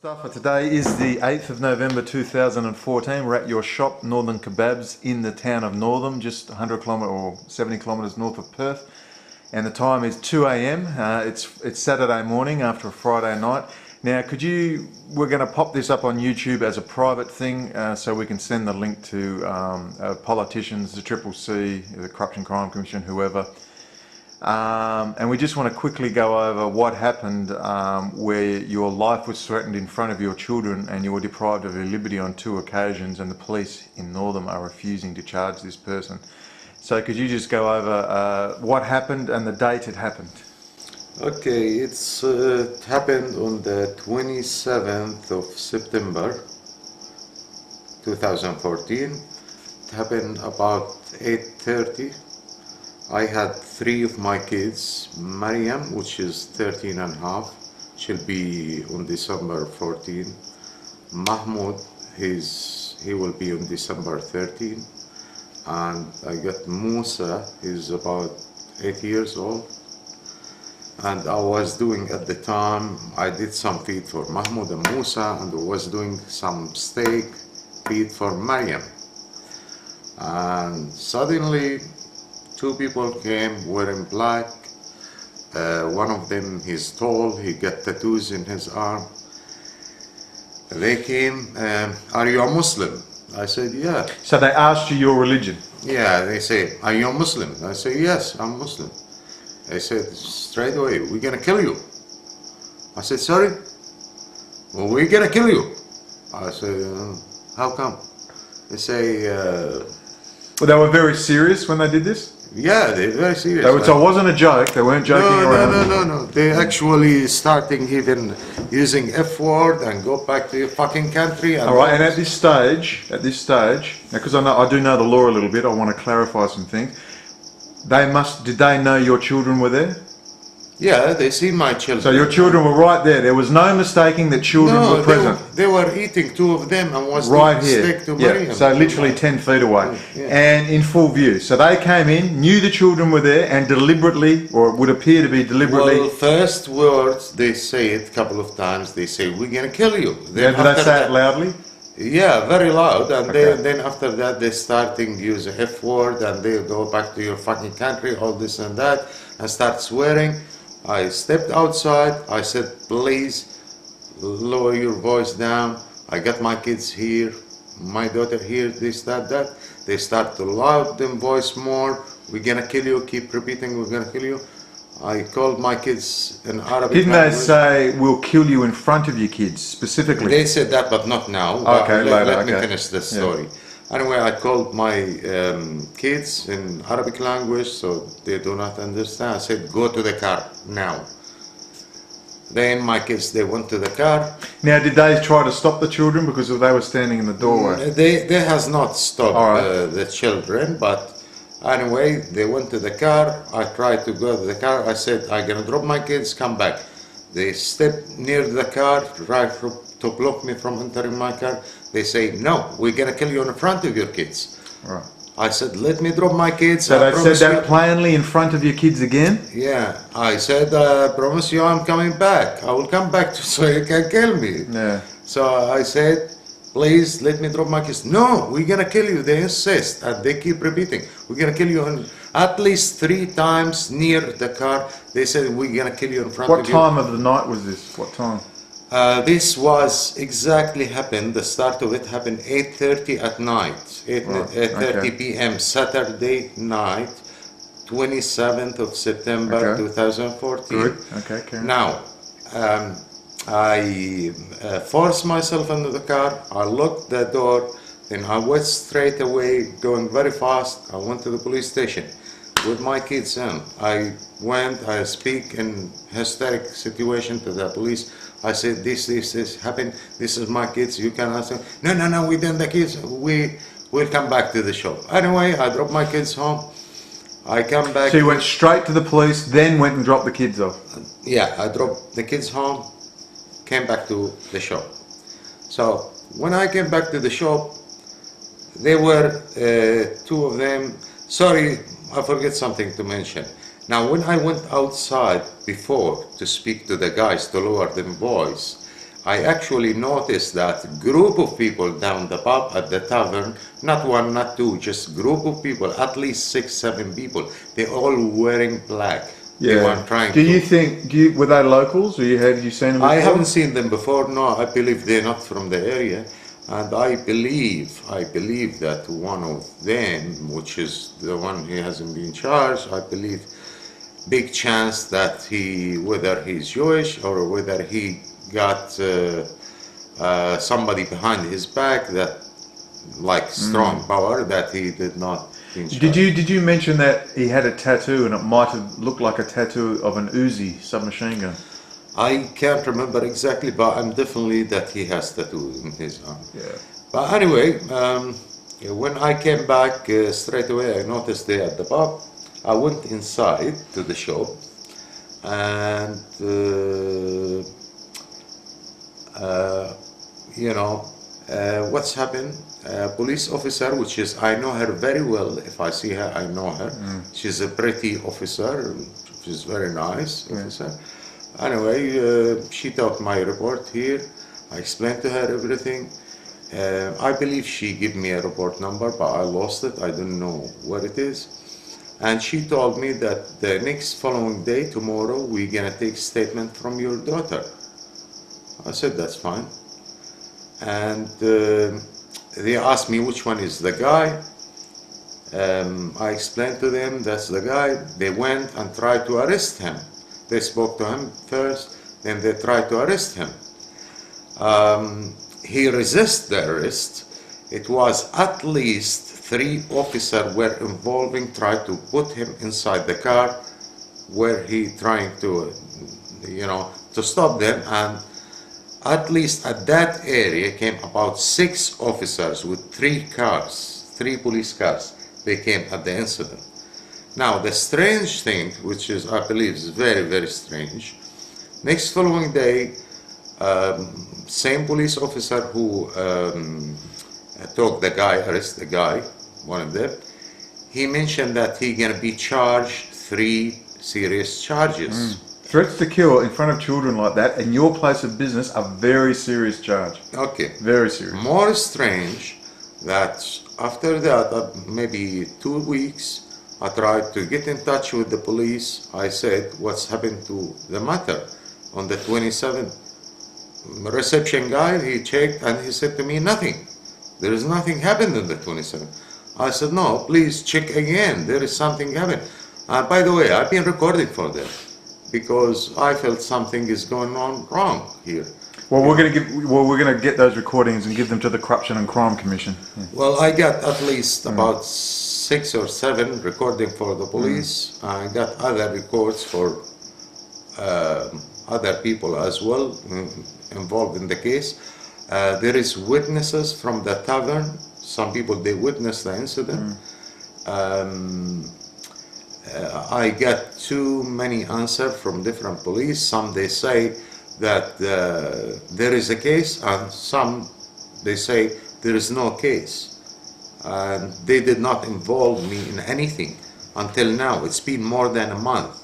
Mustafa, today is the 8th of November 2014. We're at your shop, Northam Kebabs, in the town of Northam, just 100 kilometres or 70 kilometres north of Perth. And the time is 2 a.m. It's Saturday morning after a Friday night. Now, we're going to pop this up on YouTube as a private thing so we can send the link to politicians, the CCC, the Corruption Crime Commission, whoever. And we just want to quickly go over what happened where your life was threatened in front of your children and you were deprived of your liberty on 2 occasions, and the police in Northam are refusing to charge this person. So could you just go over what happened and the date it happened? Okay, it happened on the 27th of September 2014. It happened about 8:30. I had 3 of my kids. Miriam, which is 13 and a half, she'll be on December 14. Mahmoud, he will be on December 13. And I got Musa, he's about 8 years old. And I was doing at the time, I did some feed for Mahmoud and Musa, and I was doing some steak feed for Miriam. And suddenly, 2 people came wearing black. One of them, he's tall, he got tattoos in his arm. They came, are you a Muslim? I said, yeah. So they asked you your religion? Yeah, they say, are you a Muslim? I say, yes, I'm Muslim. They said, straight away, we're gonna kill you. I said, sorry? Well, we're gonna kill you. I said, how come? They say, Well, they were very serious when they did this? yeah, they're very serious. So it wasn't a joke, they weren't joking around? No. They're actually starting even using F word and go back to your fucking country. And Alright, and at this stage, because I do know the law a little bit, I want to clarify some things. Did they know your children were there? Yeah, they see my children. So your children were right there. There was no mistaking that children were present. They were eating, 2 of them, and was right here. Steak to Miriam. So literally 10 feet away, and in full view. So they came in, knew the children were there, and deliberately, or it would appear to be deliberately. Well, first words they say it a couple of times. They say, "We're gonna kill you." Then did they say it loudly? Yeah, very loud, and then after that they starting use F word, and they go back to your fucking country, all this and that, and start swearing. I stepped outside. I said, please lower your voice down. I got my kids here, my daughter here, this, that. They start to loud them voice more. We're gonna kill you. Keep repeating, we're gonna kill you. I called my kids in Arabic. Didn't they say, we'll kill you in front of your kids, specifically? They said that, but not now. Okay, let me finish the story. Yeah. Anyway, I called my kids in Arabic language, so they do not understand. I said, go to the car now. Then my kids, they went to the car. Now, did they try to stop the children because they were standing in the doorway? They has not stopped the children, but anyway, they went to the car. I tried to go to the car. I said, I'm gonna drop my kids, come back. They stepped near the car, tried to block me from entering my car. They say, no, we're gonna kill you in front of your kids. Right. I said, let me drop my kids. So they said that plainly in front of your kids again? Yeah, I said, I promise you I'm coming back. I will come back so you can kill me. Yeah. So I said, please let me drop my kids. No, we're gonna kill you. They insist, and they keep repeating, we're gonna kill you. And at least 3 times near the car, they said, we're gonna kill you in front of you. What time of the night was this? What time? This was exactly happened, the start of it happened 8:30 at night, 8:30 p.m. Saturday night, 27th of September 2014. Good. Okay, Karen. Now, I forced myself into the car, I locked the door, then I went straight away, going very fast. I went to the police station with my kids in. I speak in hysteric situation to the police. I said, this happened, this is my kids, you can ask them. No, we didn't the kids, we'll come back to the shop. Anyway, I dropped my kids home. I come back. So you went straight to the police, then went and dropped the kids off? Yeah, I dropped the kids home, came back to the shop. So when I came back to the shop, there were 2 of them. Sorry, I forget something to mention. Now, when I went outside before to speak to the guys to lower them voice, I actually noticed that group of people down the pub at the tavern, not one, not two, just group of people, at least 6, 7 people. They all wearing black. They weren't trying Do to. you think? Were they locals, or had you seen them before? I haven't seen them before. No, I believe they're not from the area, and I believe that one of them, which is the one who hasn't been charged, I believe, big chance that whether he's Jewish or whether he got somebody behind his back that, like strong power, that he did not. Did you mention that he had a tattoo and it might have looked like a tattoo of an Uzi submachine gun? I can't remember exactly, but I'm definitely that he has tattoo in his arm. Yeah. But anyway, when I came back straight away, I noticed they at the pub. I went inside to the shop, and what's happened? Police officer, which is, I know her very well. If I see her, I know her. She's a pretty officer. She's very nice officer. Anyway, she took my report here. I explained to her everything. I believe she gave me a report number, but I lost it. I don't know what it is. And she told me that the next following day, tomorrow, we're gonna take statement from your daughter. I said, that's fine. And they asked me which one is the guy. I explained to them that's the guy. They went and tried to arrest him. They spoke to him first, then they tried to arrest him. He resisted the arrest. It was at least 3 officers were involving, tried to put him inside the car where he trying to, to stop them. And at least at that area came about 6 officers with 3 cars, 3 police cars. They came at the incident. Now the strange thing, which is I believe is very, very strange, next following day, same police officer who took the guy, arrest the guy, one of them, he mentioned that he gonna be charged 3 serious charges. Threats to kill in front of children like that in your place of business are very serious charge. Okay. Very serious. More strange that after that, maybe 2 weeks, I tried to get in touch with the police. I said, what's happened to the matter? On the 27th, reception guy, he checked and he said to me, nothing. There is nothing happened on the 27th. I said, no, please check again. There is something happened. By the way, I've been recording for them because I felt something is going on wrong here. Well, we're going to get those recordings and give them to the Corruption and Crime Commission. Yeah. Well, I got at least about 6 or 7 recording for the police. I got other records for other people as well involved in the case. There is witnesses from the tavern. Some people, they witnessed the incident. I got too many answers from different police. Some they say that there is a case, and some they say there is no case. And they did not involve me in anything until now. It's been more than a month.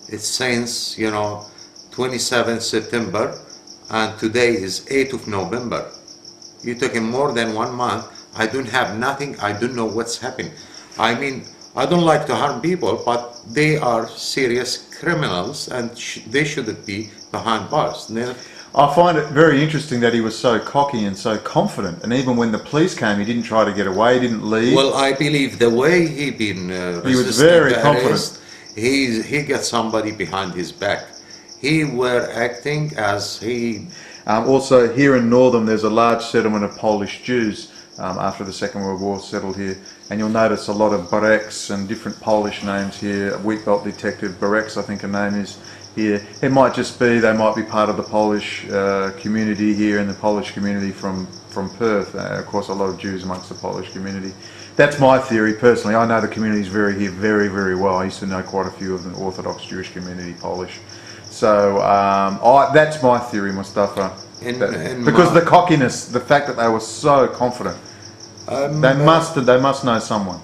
It's since 27 September, and today is 8th of November. You took in more than 1 month. I don't have nothing. I don't know what's happening. I mean, I don't like to harm people, but they are serious criminals, and they shouldn't be behind bars. I find it very interesting that he was so cocky and so confident, and even when the police came, he didn't try to get away, he didn't leave. Well, I believe the way he been he was very confident. Arrest, he got somebody behind his back. He were acting as he... Also, here in Northam, there's a large settlement of Polish Jews after the Second World War settled here. And you'll notice a lot of Bareks and different Polish names here. Wheatbelt Detective Bareks, I think her name is here. It might just be, they might be part of the Polish community here and the Polish community from Perth. Of course, a lot of Jews amongst the Polish community. That's my theory personally. I know the communities here very, very well. I used to know quite a few of the Orthodox Jewish community, Polish. So that's my theory, Mustafa. Because the cockiness, the fact that they were so confident, they must know someone.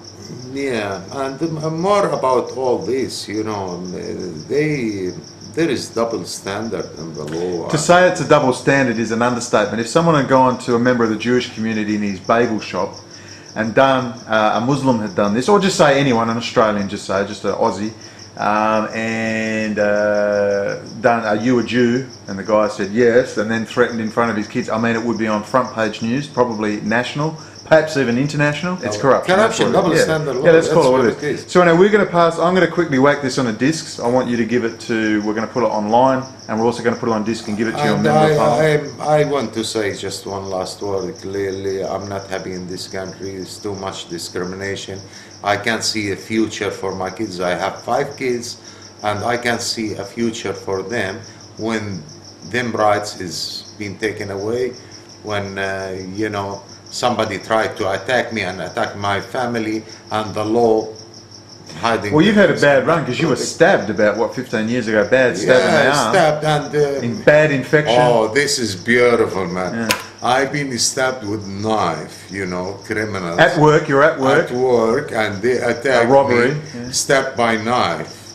Yeah, and more about all this, they there is double standard in the law. To say it's a double standard is an understatement. If someone had gone to a member of the Jewish community in his bagel shop and done, a Muslim had done this, or just say anyone, an Australian, just an Aussie, and done, are you a Jew? And the guy said yes, and then threatened in front of his kids. I mean, it would be on front page news, probably national, perhaps even international. It's corruption. Corruption, double standard law. Yeah, let's call it what what it is. So now we're going to pass, I'm going to quickly whack this on a disc. I want you to give it to, we're going to put it online, and we're also going to put it on disc and give it to your And member of parliament. I want to say just one last word. Clearly, I'm not happy in this country. There's too much discrimination. I can't see a future for my kids. I have 5 kids, and I can't see a future for them when them rights is being taken away. When somebody tried to attack me and attack my family, and the law hiding. Well, you've had a bad run because you were stabbed about, what, 15 years ago? Bad stab in the arm. Stabbed and In bad infection. oh, this is beautiful, man. Yeah. I've been stabbed with knife, criminals. At work, you're at work. At work, and they attack A robbery, me, yeah. stabbed by knife,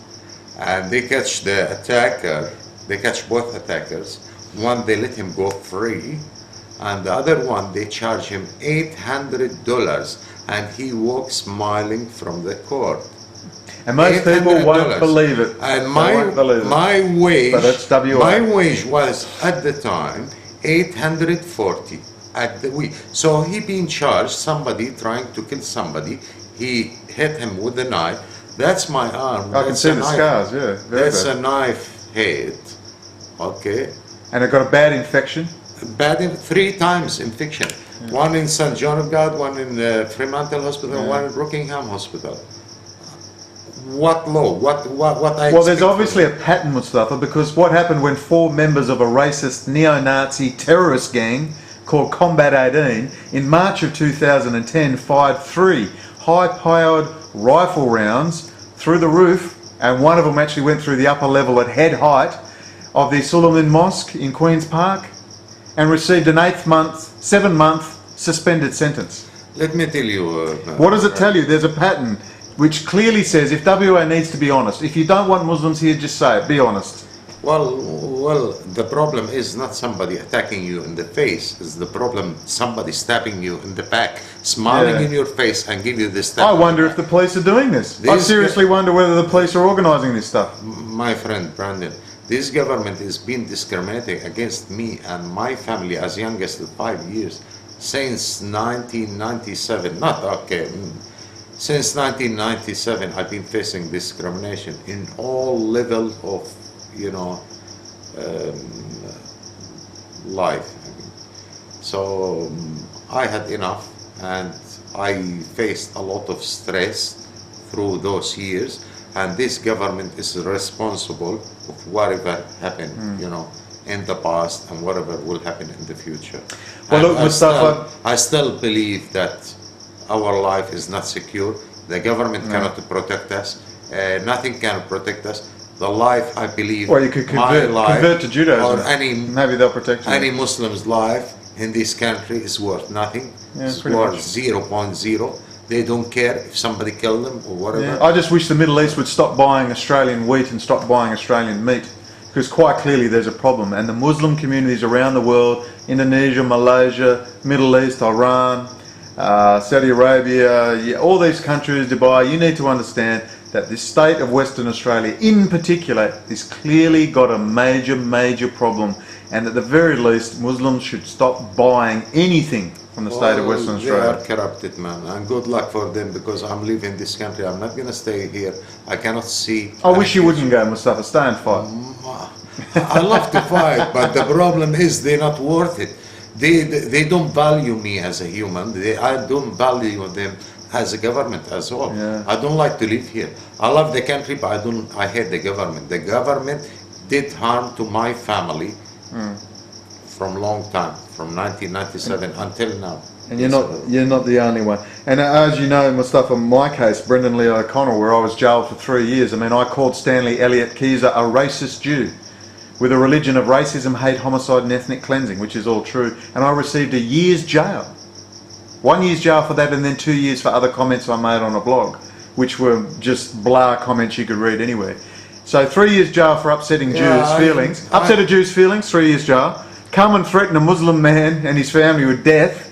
and they catch the attacker. They catch both attackers. One, they let him go free, and the other one, they charge him $800, and he walks smiling from the court. And most people won't $800. believe it. And They won't believe it. my wage, But it's WA. my wage was at the time $840 at the week. So he being charged, somebody trying to kill somebody, he hit him with a knife. That's my arm. I can That's see a the knife. scars, yeah. Very That's bad. a knife hit. Okay. And it got a bad infection. Bad 3 times infection. One in St. John of God, one in Fremantle Hospital, one in Rockingham Hospital. What law? What I Well, there's expect from obviously a pattern, Mustafa, because what happened when 4 members of a racist neo-Nazi terrorist gang called Combat 18 in March of 2010 fired 3 high-powered rifle rounds through the roof, and one of them actually went through the upper level at head height of the Suleiman Mosque in Queen's Park, and received an 7-month suspended sentence. Let me tell you. What does it tell you? There's a pattern which clearly says if WA needs to be honest, if you don't want Muslims here, just say it, be honest. Well, the problem is not somebody attacking you in the face. It's the problem somebody stabbing you in the back, smiling Yeah. in your face and give you this I stab. wonder if the police are doing this. I This- seriously wonder whether the police are organising this stuff. My friend Brandon, this government is being discriminating against me and my family as youngest of 5 years since 1997. Since 1997, I've been facing discrimination in all levels of, life. So I had enough, and I faced a lot of stress through those years. And this government is responsible of whatever happened, in the past and whatever will happen in the future. Well, And look, Mustafa, I still believe that our life is not secure. The government cannot protect us. Nothing can protect us. The life, I believe, Well, you could my life convert to Judaism. or any Maybe they'll protect you. any Muslim's life in this country is worth nothing. Yeah, It's pretty worth much. 0.0. They don't care if somebody killed them or whatever. Yeah, I just wish the Middle East would stop buying Australian wheat and stop buying Australian meat, because quite clearly there's a problem. And the Muslim communities around the world, Indonesia, Malaysia, Middle East, Iran, Saudi Arabia, all these countries, Dubai, you need to understand that the state of Western Australia in particular is clearly got a major problem, and at the very least Muslims should stop buying anything from the state of Western They are Australia. corrupted, man, and good luck for them, because I'm leaving this country. I'm not gonna stay here. I cannot see. I wish you wouldn't go, Mustafa. Stay and fight. I love to fight, but the problem is they're not worth it. They don't value me as a human. I don't value them as a government as well. Yeah. I don't like to live here. I love the country, but I hate the government. The government did harm to my family from long time, from 1997 until now. And you're not the only one. And as you know, Mustafa, in my case, Brendan Lee O'Connell, where I was jailed for 3 years, I mean, I called Stanley Elliott Keyser a racist Jew with a religion of racism, hate, homicide and ethnic cleansing, which is all true. And I received a year's jail. 1 year's jail for that, and then 2 years for other comments I made on a blog, which were just blah comments you could read anywhere. So 3 years jail for upsetting Jews' feelings. Upset a Jew's feelings, 3 years jail. Come and threaten a Muslim man and his family with death,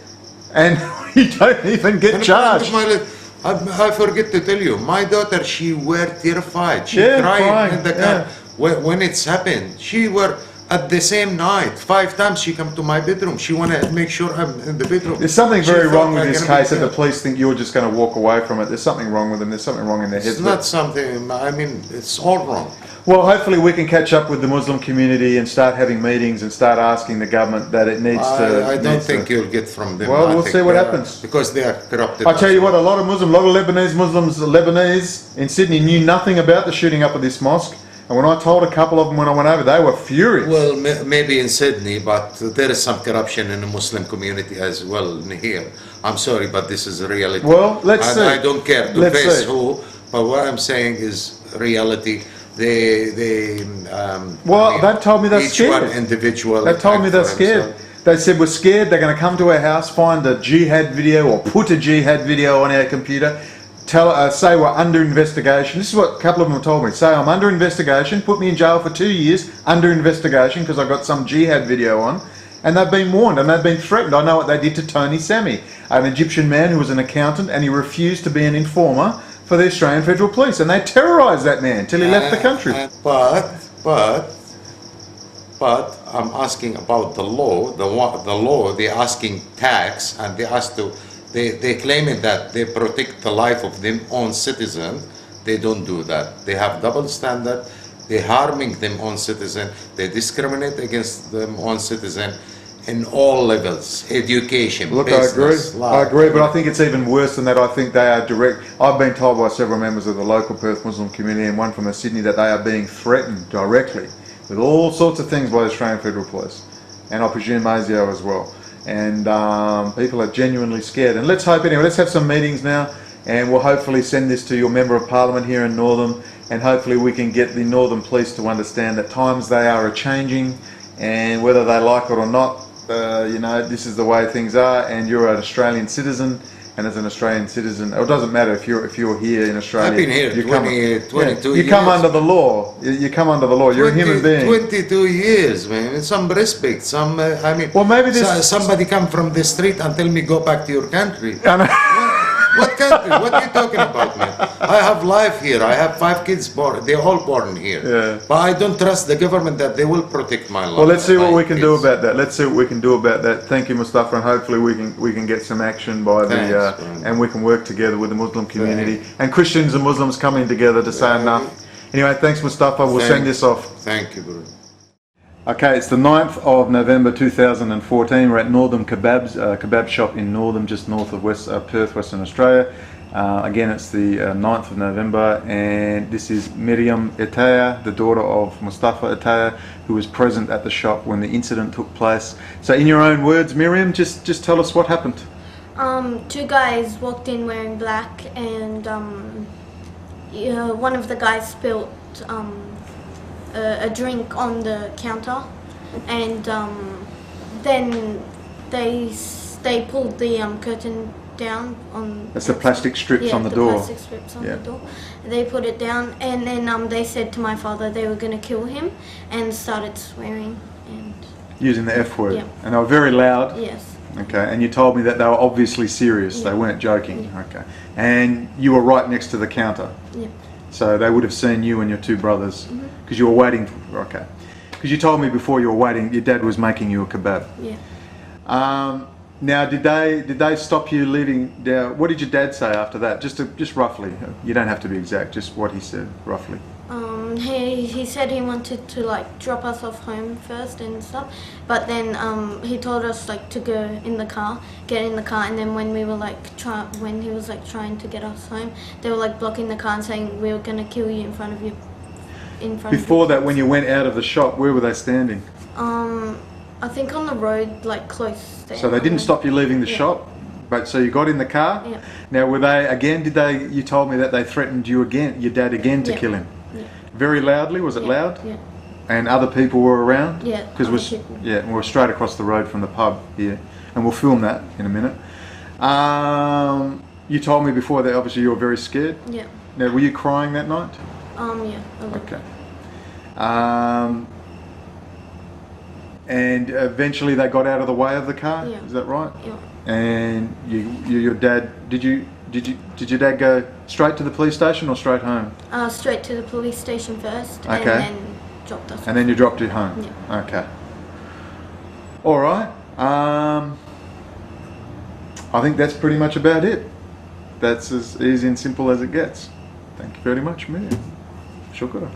and you don't even get charged. I forget to tell you, my daughter, she were terrified. She cried crying, in the car when it's happened. She were at the same night. 5 times she come to my bedroom. She want to make sure I'm in the bedroom. There's something very wrong with this case that the police think you're just going to walk away from it. There's something wrong with them. There's something wrong in their heads. It's not something, I mean, it's all wrong. Well, hopefully we can catch up with the Muslim community and start having meetings and start asking the government that it needs to... I don't think you'll get from them. Well, we'll see what happens. Because they are corrupted. I tell you what, a lot of Lebanese in Sydney knew nothing about the shooting up of this mosque. And when I told a couple of them when I went over, they were furious. Well, maybe in Sydney, but there is some corruption in the Muslim community as well in here. I'm sorry, but this is a reality. Well, let's see. I don't care to face who, but what I'm saying is reality. They've told me they're scared. Each one individual. They've told me they're scared. They said, we're scared, they're going to come to our house, find a jihad video or put a jihad video on our computer, say we're under investigation. This is what a couple of them told me. Say I'm under investigation, put me in jail for 2 years, under investigation because I've got some jihad video on. And they've been warned and they've been threatened. I know what they did to Tony Sami, an Egyptian man who was an accountant, and he refused to be an informer for the Australian Federal Police, and they terrorised that man till he left the country. But I'm asking about the law. The law, they're asking tax, and they're claiming that they protect the life of their own citizen. They don't do that. They have double standard. They're harming them own citizen. They discriminate against them own citizen in all levels, education, Look, business, I agree, but I think it's even worse than that. I think they are direct. I've been told by several members of the local Perth Muslim community and one from Sydney that they are being threatened directly with all sorts of things by the Australian Federal Police, and I presume ASIO as well. And people are genuinely scared. And let's hope, anyway, let's have some meetings now, and we'll hopefully send this to your Member of Parliament here in Northam, and hopefully we can get the Northern Police to understand that times they are changing, and whether they like it or not, this is the way things are, and you're an Australian citizen, and as an Australian citizen, it doesn't matter if you're here in Australia. I've been here 22 years. You come under the law. You come under the law. You're a human being. 22 years, man. Some respect. Well, maybe somebody come from the street and tell me go back to your country. What country? What are you talking about, man? I have life here. I have 5 kids born. They're all born here. Yeah. But I don't trust the government that they will protect my life. Well, let's see what we can do about that. Let's see what we can do about that. Thank you, Mustafa, and hopefully we can get some action by and we can work together with the Muslim community and Christians and Muslims coming together to say enough. Anyway, thanks, Mustafa. We'll send this off. Thank you, bro. Okay, it's the 9th of November 2014. We're at Northam kebab shop in Northam, just north of Perth, Western Australia. Again, it's the 9th of November, and this is Miriam Atiah, the daughter of Mustafa Atiah, who was present at the shop when the incident took place. So in your own words, Miriam, just tell us what happened. 2 guys walked in wearing black, and one of the guys spilt a drink on the counter, and then they pulled the curtain down on. That's the plastic strips on the door. Plastic strips on the door. They put it down, and then they said to my father they were going to kill him, and started swearing and using the F word. Yeah. And they were very loud. Yes. Okay, and you told me that they were obviously serious. They weren't joking. Okay, and you were right next to the counter. Yeah. So they would have seen you and your 2 brothers because you were waiting. Okay, because you told me before you were waiting, your dad was making you a kebab. Yeah. Now, did they stop you leaving? What did your dad say after that? Just roughly. You don't have to be exact. Just what he said roughly. He said he wanted to drop us off home first and stuff, but then he told us to go in the car, get in the car, and then when we were when he was trying to get us home, they were blocking the car and saying we were gonna kill you in front of you. Before that, when you went out of the shop, where were they standing? I think on the road, close. So they didn't stop you leaving the shop, but so you got in the car. Yeah. Now, were they again? You told me that they threatened you again, your dad again, to kill him. Yeah. Very loudly. Was it loud? Yeah. And other people were around. Yeah. Because we're straight across the road from the pub here, and we'll film that in a minute. You told me before that obviously you were very scared. Yeah. Now, were you crying that night? Yeah. Okay. And eventually they got out of the way of the car. Yeah. Is that right? Yeah. And your dad, did your dad go straight to the police station or straight home? Straight to the police station first, Okay. and then dropped us. And then you dropped it home? Yeah. Okay. All right. I think that's pretty much about it. That's as easy and simple as it gets. Thank you very much, Miriam. Shukra.